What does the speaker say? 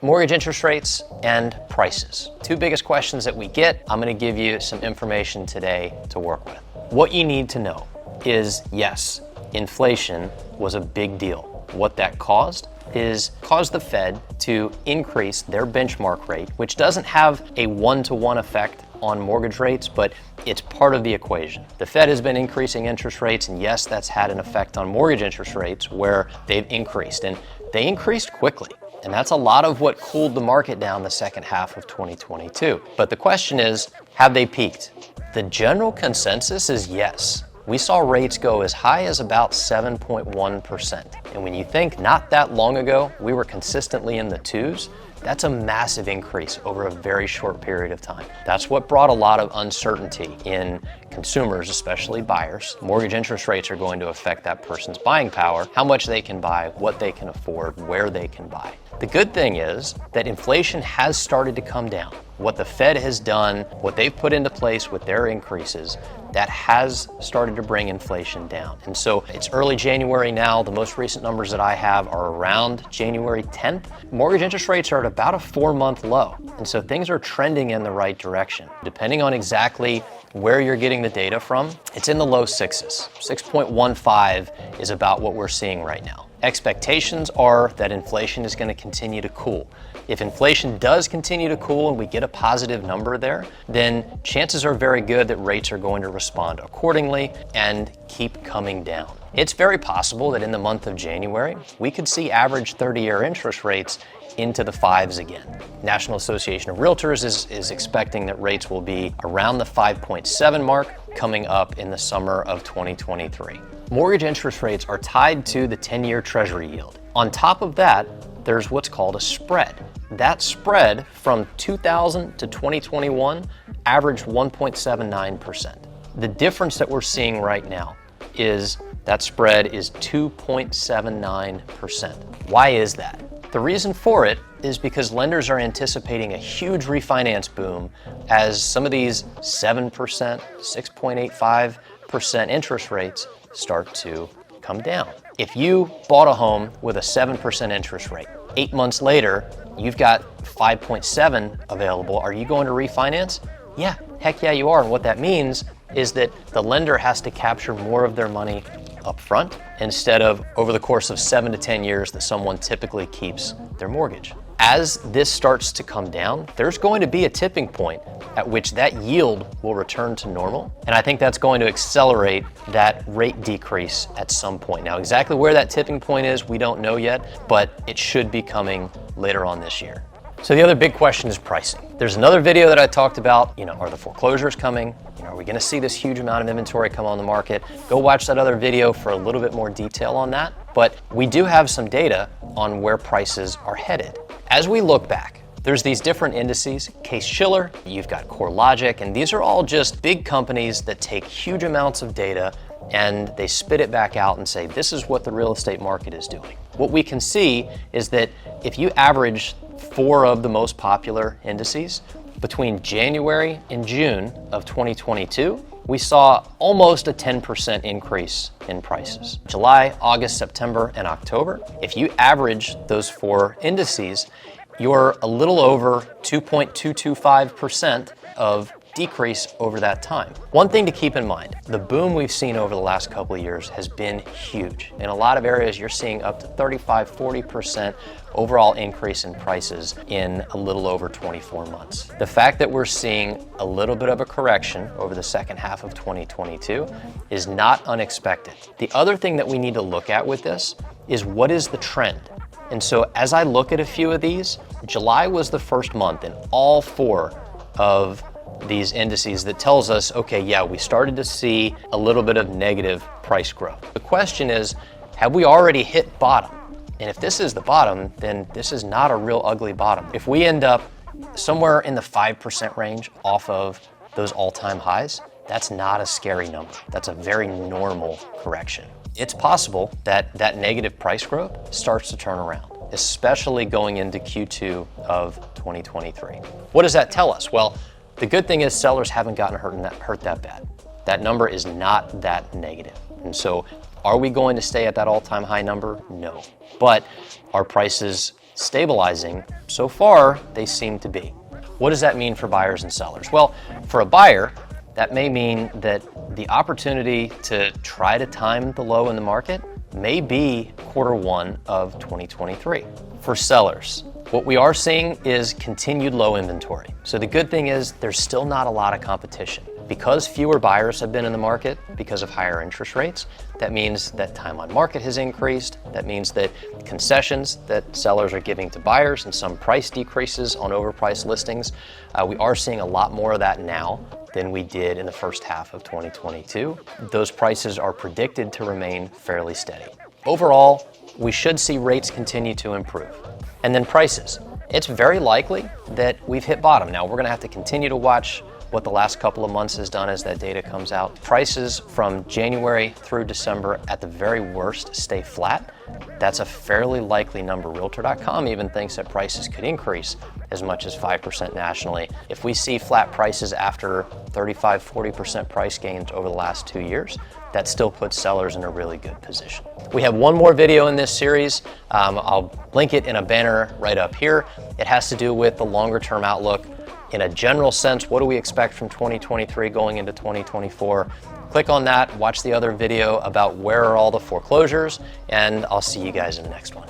Mortgage interest rates and prices. Two biggest questions that we get. I'm going to give you some information today to work with. What you need to know is, yes, inflation was a big deal. What that caused the Fed to increase their benchmark rate, which doesn't have a one-to-one effect on mortgage rates, but it's part of the equation. The Fed has been increasing interest rates, and yes, that's had an effect on mortgage interest rates where they've increased, and they increased quickly. And that's a lot of what cooled the market down the second half of 2022. But the question is, have they peaked? The general consensus is yes. We saw rates go as high as about 7.1%. And when you think not that long ago, we were consistently in the twos, that's a massive increase over a very short period of time. That's what brought a lot of uncertainty in consumers, especially buyers. Mortgage interest rates are going to affect that person's buying power, how much they can buy, what they can afford, where they can buy. The good thing is that inflation has started to come down. What the Fed has done, what they've put into place with their increases, that has started to bring inflation down. And so it's early January now. The most recent numbers that I have are around January 10th. Mortgage interest rates are at about a 4-month low. And so things are trending in the right direction. Depending on exactly where you're getting the data from, it's in the low sixes. 6.15 is about what we're seeing right now. Expectations are that inflation is going to continue to cool. If inflation does continue to cool and we get a positive number there, then chances are very good that rates are going to respond accordingly and keep coming down. It's very possible that in the month of January, we could see average 30-year interest rates into the fives again. National Association of Realtors is expecting that rates will be around the 5.7 mark coming up in the summer of 2023. Mortgage interest rates are tied to the 10-year Treasury yield. On top of that, there's what's called a spread. That spread from 2000 to 2021 averaged 1.79%. The difference that we're seeing right now is that spread is 2.79%. Why is that? The reason for it is because lenders are anticipating a huge refinance boom as some of these 7%, 6.85% interest rates start to come down. If you bought a home with a 7% interest rate, 8 months later, you've got 5.7 available. Are you going to refinance? Yeah, heck yeah, you are. And what that means is that the lender has to capture more of their money up front instead of over the course of 7 to 10 years that someone typically keeps their mortgage. As this starts to come down, there's going to be a tipping point at which that yield will return to normal. And I think that's going to accelerate that rate decrease at some point. Now, exactly where that tipping point is, we don't know yet, but it should be coming later on this year. So the other big question is pricing. There's another video that I talked about, are the foreclosures coming? Are we gonna see this huge amount of inventory come on the market? Go watch that other video for a little bit more detail on that. But we do have some data on where prices are headed. As we look back, there's these different indices, Case-Shiller, you've got CoreLogic, and these are all just big companies that take huge amounts of data and they spit it back out and say, this is what the real estate market is doing. What we can see is that if you average 4 of the most popular indices, between January and June of 2022, we saw almost a 10% increase in prices. July, August, September, and October, if you average those 4 indices, you're a little over 2.225% of decrease over that time. One thing to keep in mind, the boom we've seen over the last couple of years has been huge. In a lot of areas, you're seeing up to 35-40% overall increase in prices in a little over 24 months. The fact that we're seeing a little bit of a correction over the second half of 2022 is not unexpected. The other thing that we need to look at with this is what is the trend? And so as I look at a few of these, July was the first month in all 4 of these indices that tells us, okay, yeah, we started to see a little bit of negative price growth. The question is, have we already hit bottom? And if this is the bottom, then this is not a real ugly bottom. If we end up somewhere in the 5% range off of those all-time highs, that's not a scary number. That's a very normal correction. It's possible that that negative price growth starts to turn around, especially going into Q2 of 2023. What does that tell us? Well, the good thing is sellers haven't gotten hurt that bad. That number is not that negative. And so are we going to stay at that all-time high number? No. But are prices stabilizing. So far, they seem to be. What does that mean for buyers and sellers? Well, for a buyer, that may mean that the opportunity to try to time the low in the market may be Q1 of 2023. For sellers, what we are seeing is continued low inventory. So the good thing is there's still not a lot of competition. Because fewer buyers have been in the market because of higher interest rates, that means that time on market has increased. That means that concessions that sellers are giving to buyers and some price decreases on overpriced listings, we are seeing a lot more of that now than we did in the first half of 2022. Those prices are predicted to remain fairly steady. Overall, we should see rates continue to improve. And then prices. It's very likely that we've hit bottom. Now, we're gonna have to continue to watch what the last couple of months has done as that data comes out. Prices from January through December at the very worst stay flat. That's a fairly likely number. Realtor.com even thinks that prices could increase as much as 5% nationally. If we see flat prices after 35-40% price gains over the last 2 years, that still puts sellers in a really good position. We have one more video in this series. I'll link it in a banner right up here. It has to do with the longer term outlook. In a general sense, what do we expect from 2023 going into 2024? Click on that, watch the other video about where are all the foreclosures, and I'll see you guys in the next one.